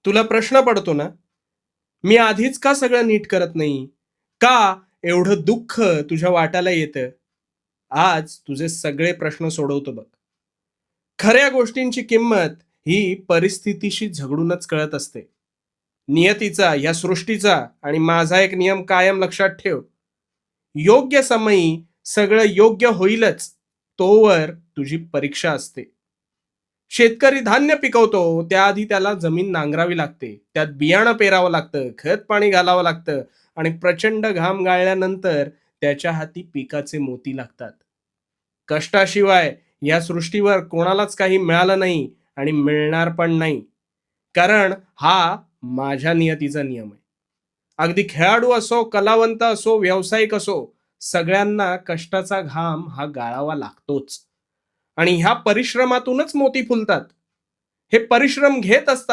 तुला प्रश्न पडतो ना, मी आधीच का सगळं नीट करत नाही? का एवढं दुःख तुझ्या वाट्याला येतं? आज तुझे सगळे प्रश्न सोडवतो बघ. खऱ्या गोष्टींची किंमत ही परिस्थितीशी झगडूनच कळत असते. नियतीचा, या सृष्टीचा आणि माझा एक नियम कायम लक्षात ठेव. योग्य समयी सगळं योग्य होईलच, तोवर तुझी परीक्षा असते. शेतकरी धान्य पिकवतो त्याआधी त्याला जमीन नांगरावी लागते. त्यात बियाणं पेरावं लागतं, खत पाणी घालावं लागतं आणि प्रचंड घाम गाळल्यानंतर त्याच्या हाती पिकाचे मोती लागतात. कष्टाशिवाय या सृष्टीवर कोणालाच काही मिळालं नाही आणि मिळणार पण नाही. कारण हा माझ्या नियतीचा नियम आहे. अगदी खेळाडू असो, कलावंत असो, व्यावसायिक असो, सगळ्यांना कष्टाचा घाम हा गाळावा लागतोच. आणि ह्या परिश्रमातूनच मोती फुलतात. हे परिश्रम घेत असतात